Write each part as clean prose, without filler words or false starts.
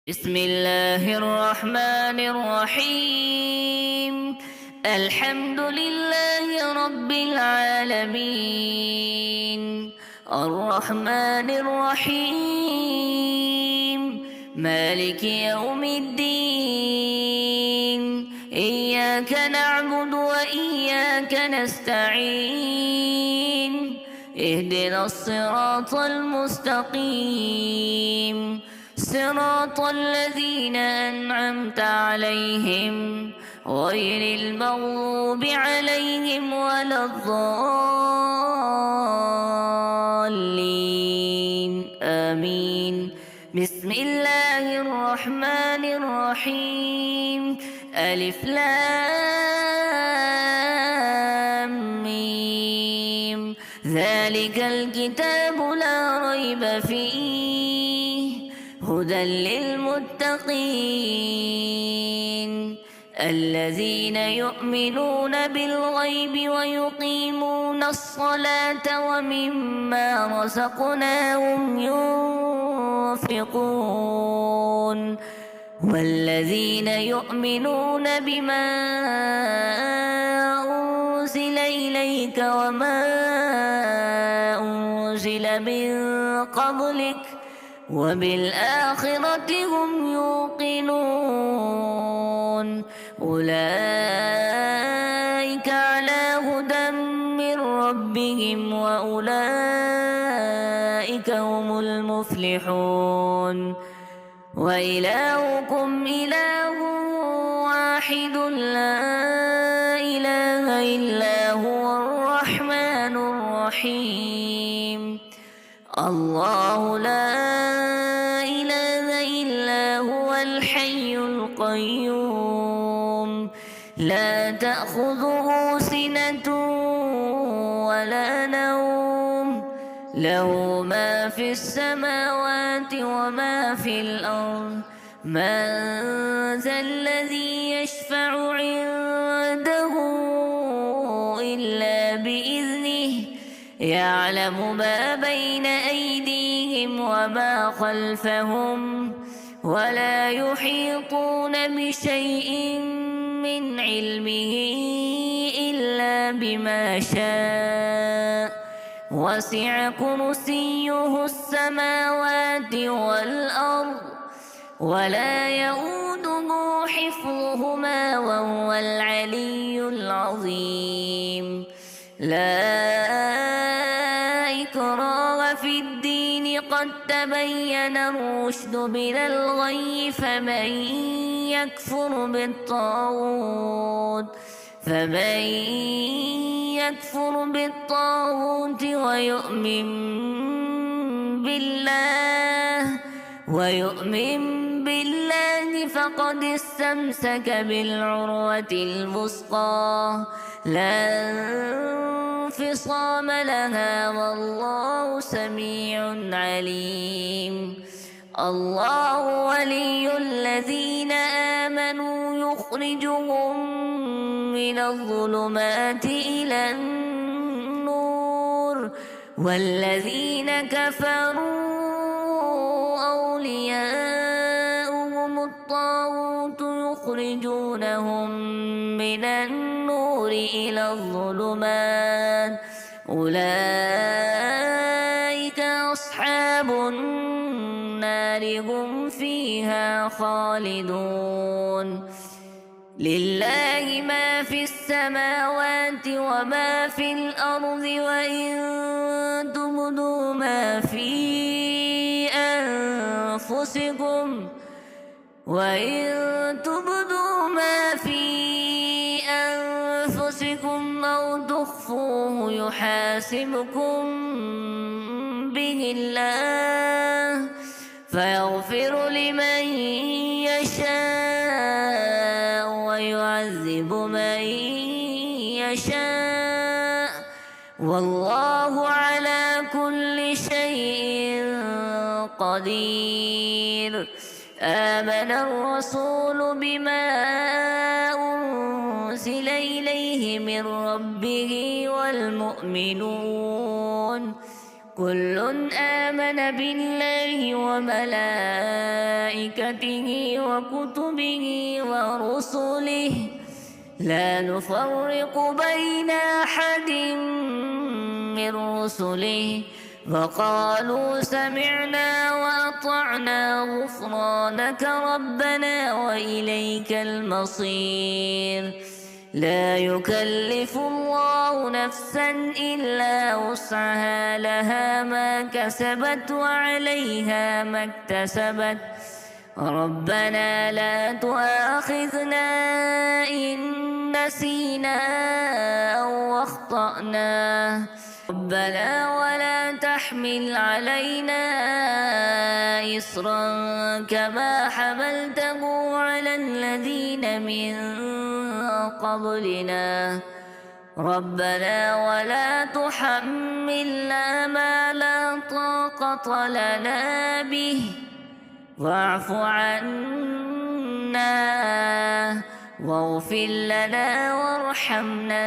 بسم الله الرحمن الرحيم. الحمد لله رب العالمين، الرحمن الرحيم، مالك يوم الدين. إياك نعبد وإياك نستعين، اهدنا الصراط المستقيم، صراط الذين أنعمت عليهم غير المغضوب عليهم ولا الضالين، آمين. بسم الله الرحمن الرحيم. ألف لام ميم. ذلك الكتاب لا ريب فيه، هدى للمتقين الذين يؤمنون بالغيب ويقيمون الصلاة ومما رزقناهم ينفقون، والذين يؤمنون بما أنزل إليك وما أنزل من قبلك وبالآخرة هم يوقنون. أولئك على هدى من ربهم وأولئك هم المفلحون. وإلهكم إله واحد لا إله إلا هو الرحمن الرحيم. الله لا إله إلا هو الحي القيوم، لا تأخذه سنة ولا نوم، له ما في السماوات وما في الأرض. من ذا الذي يشفع عنده إلا بإذنه، يعلم ما بين أيديهم وما خلفهم، ولا يحيطون بشيء من علمه إلا بما شاء. وسع كرسيه السماوات والأرض، ولا يؤوده حفظهما وهو العلي العظيم. لا إكراه في الدين، قد تبين الرشد من الغي. فمن يكفر بالطاغوت ويؤمن بالله فقد استمسك بالعروة الوثقى، لا انفصام لها، والله سميع عليم. الله ولي الذين آمنوا، يخرجهم من الظلمات إلى النور، والذين كفروا أولياؤهم الطاغوت، يخرجونهم من النور إلى الظلمات. أولئك أصحاب النار، هم فيها خالدون. لله ما في السماوات وما في الأرض، وإن تبدوا ما في أنفسكم أو تخفوه يحاسبكم به الله، فيغفر لمن يشاء ويعذب من يشاء، والله على كل شيء قدير. آمن الرسول بما أنزل إليه من ربه والمؤمنون، كل آمن بالله وملائكته وكتبه ورسله لا نفرق بين أحد من رسله وقالوا سمعنا وأطعنا غفرانك ربنا وإليك المصير لا يكلف الله نفسا إلا وسعها لها ما كسبت وعليها ما اكتسبت ربنا لا تؤاخذنا إن نسينا أو أخطأنا ربنا ولا تحمل علينا إصرا كما حملته على الذين من قبلنا ربنا ولا تحملنا ما لا طاقة لنا به واعف عنا واغفر لنا وارحمنا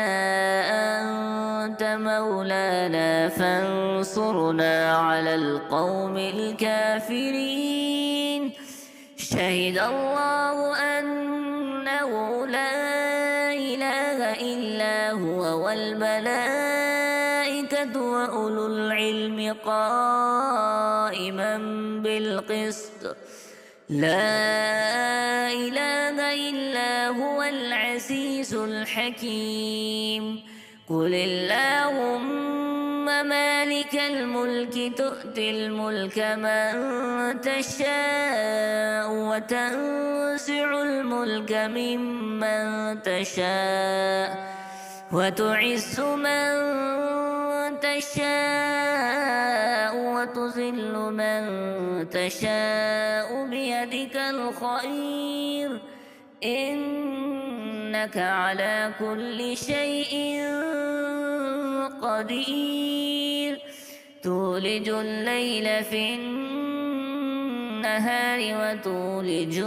أنت مولانا فانصرنا على القوم الكافرين شهد الله أنه لا إله إلا هو والملائكة وأولو العلم قائما بالقسط لا إله إلا هو العزيز الحكيم قل اللهم مالك الملك تؤتي الملك من تشاء وتنزع الملك ممن تشاء وتعز من تشاء وتذل من تشاء بيدك الخير إنك على كل شيء قدير تولج الليل في النهار وتولج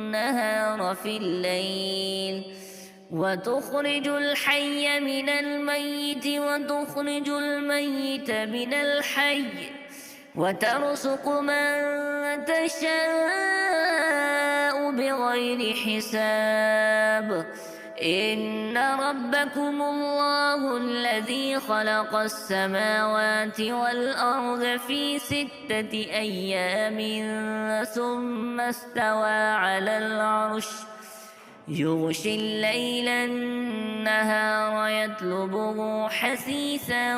النهار في الليل وتخرج الحي من الميت وتخرج الميت من الحي وترزق من تشاء بغير حساب إن ربكم الله الذي خلق السماوات والأرض في 6 أيام ثم استوى على العرش يغشي الليل النهار يطلبه حثيثا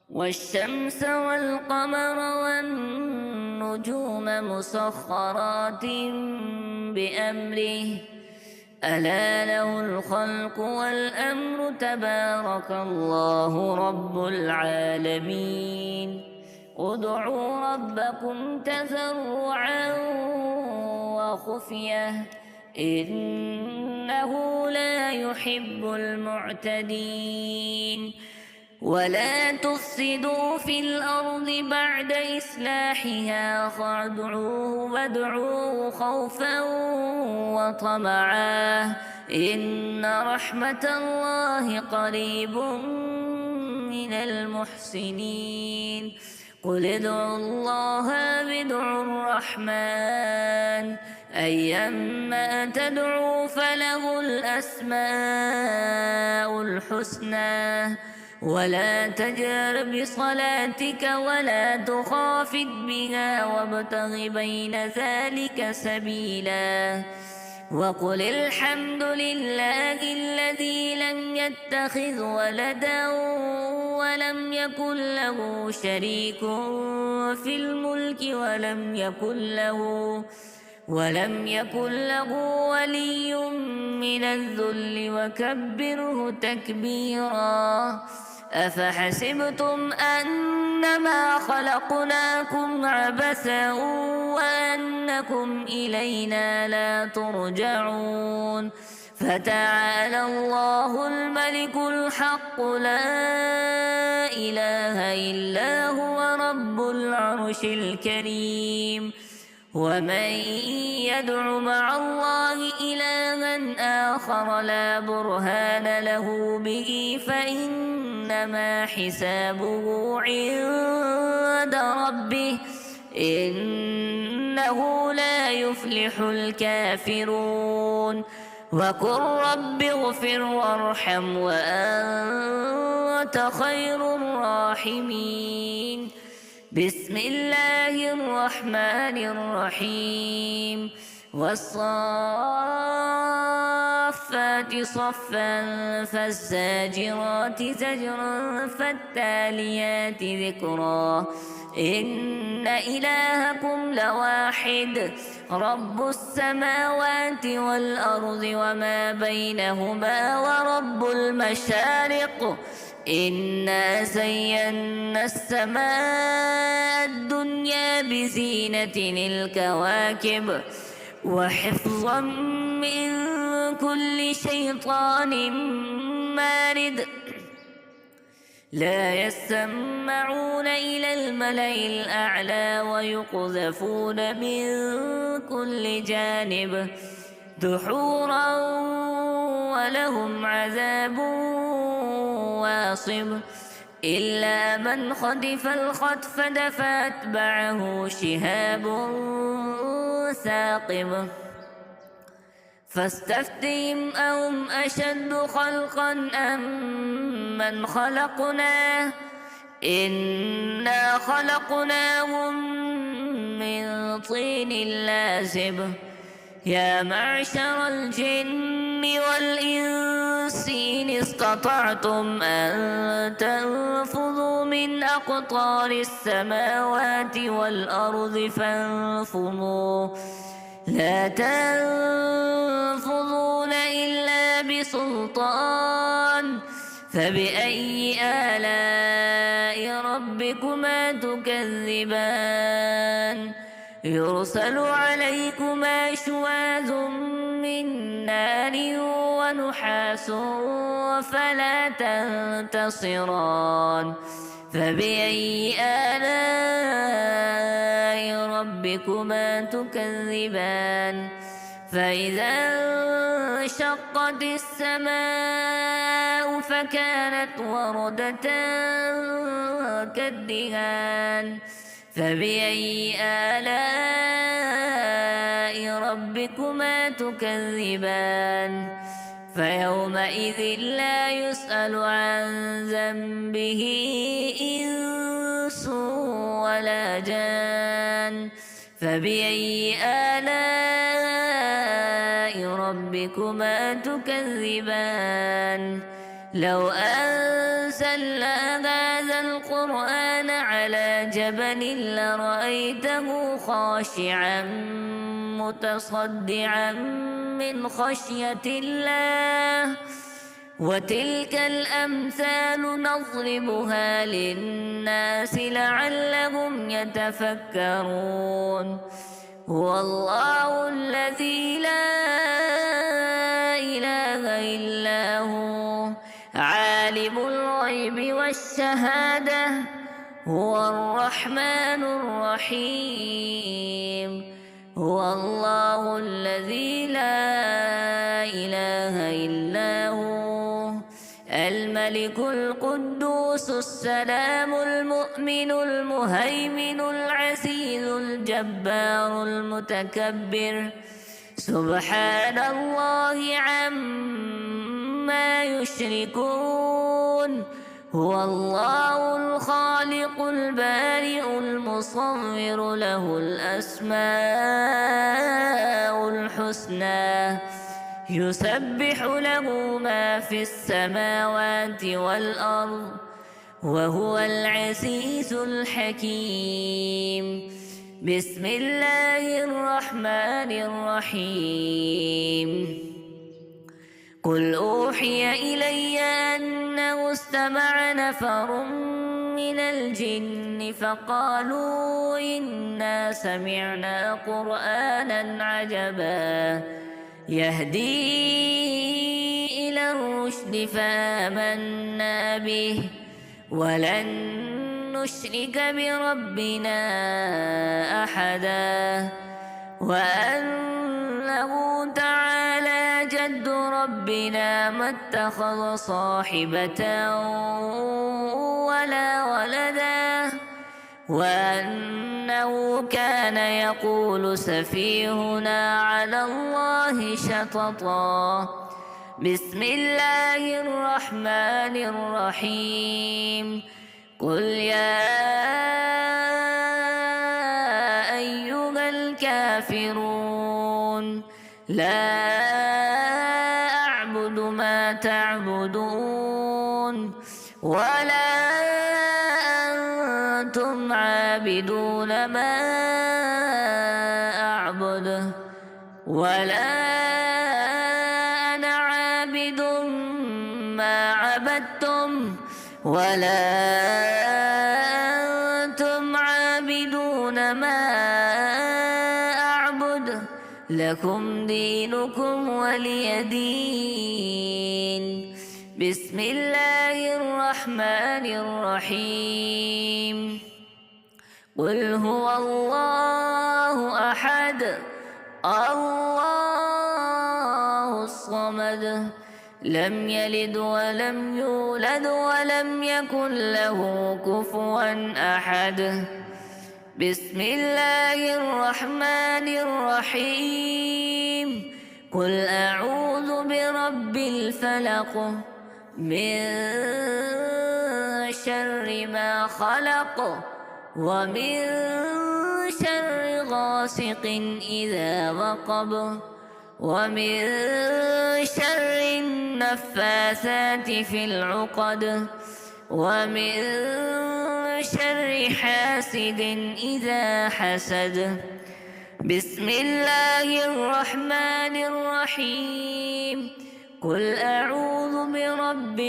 والشمس والقمر والنجوم مسخرات بأمره ألا له الخلق والأمر تبارك الله رب العالمين ادعوا ربكم تضرعا وخفية إنه لا يحب المعتدين ولا تفسدوا في الأرض بعد إصلاحها وادعوه خوفا وطمعا إن رحمة الله قريب من المحسنين قل ادعوا الله وادعوا الرحمن أيما تدعوا فله الأسماء الحسنى ولا تجهر بصلاتك ولا تخافت بها وابتغ بين ذلك سبيلا وقل الحمد لله الذي لم يتخذ ولدا ولم يكن له شريك في الملك ولم يكن له ولي من الذل وكبره تكبيرا أفحسبتم أنما خلقناكم عبثا وأنكم إلينا لا ترجعون فتعالى الله الملك الحق لا إله إلا هو رب العرش الكريم ومن يدع مع الله إلها آخر لا برهان له به فإنما حسابه عند ربه إنه لا يفلح الكافرون وقل رب اغفر وارحم وأنت خير الراحمين بسم الله الرحمن الرحيم والصافات صفا فالزاجرات زجرا فالتاليات ذكرا إن إلهكم لواحد رب السماوات والأرض وما بينهما ورب المشارق إنا زينا السماء الدنيا بزينة الكواكب وحفظا من كل شيطان مارد لا يسمعون إلى الملأ الأعلى ويقذفون من كل جانب دحورا ولهم عذاب واصب إلا من خطف الخطفة فأتبعه شهاب ثاقب فاستفتهم أهم أشد خلقا أم من خلقنا إنا خلقناهم من طين لازب يا معشر الجن والإنس إن استطعتم أن تنفذوا من أقطار السماوات والأرض فانفذوا لا تنفذون إلا بسلطان فبأي آلاء ربكما تكذبان يرسل عليكما شواذ من نار ونحاس فلا تنتصران فبأي آلاء ربكما تكذبان فإذا انشقت السماء فكانت وردة كالدهان فبأي آلاء ربكما تكذبان فيومئذ لا يسأل عن ذنبه إنس ولا جان فبأي آلاء ربكما تكذبان لو أنزلنا هذا القرآن على جبل لرأيته خاشعا متصدعا من خشية الله وتلك الأمثال نضربها للناس لعلهم يتفكرون هو الله الذي لا إله إلا هو عالم الغيب والشهادة هو الرحمن الرحيم هو الله الذي لا إله إلا هو الملك القدوس السلام المؤمن المهيمن العزيز الجبار المتكبر سبحان الله عما يشركون هو الله الخالق البارئ المصور له الأسماء الحسنى يسبح له ما في السماوات والأرض وهو العزيز الحكيم بسم الله الرحمن الرحيم قل أوحي إلي أنه استمع نفر من الجن فقالوا إنا سمعنا قرآنا عجبا يهدي إلى الرشد فآمنا به ولن نشرك بربنا أحدا وأنه تعالى جد ربنا ما اتخذ صاحبة ولا ولدا وأنه كان يقول سفيهنا على الله شططا. بسم الله الرحمن الرحيم. قل يا أيها الكافرون لا أعبد ما تعبدون ولا أنتم عابدون ما أعبد ولا أنا عابد ما عبدتم ولا أنتم عابدون ما أعبد لكم دينكم ولي دين. بسم الله الرحمن الرحيم. قل هو الله أحد الله الصمد لم يلد ولم يولد ولم يكن له كفوا أحد. بسم الله الرحمن الرحيم. قل أعوذ برب الفلق من شر ما خلق ومن شر غاسق إذا وقب ومن شر النفاثات في العقد ومن شر حاسد إذا حسد. بسم الله الرحمن الرحيم. قل أعوذ برب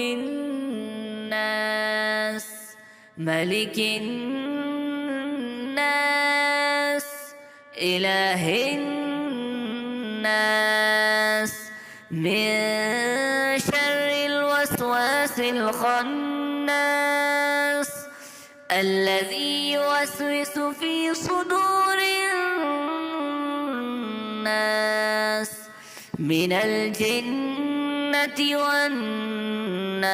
الناس ملك الناس إله الناس من شر الوسواس الخناس الذي يوسوس في صدور الناس من الجنة والناس.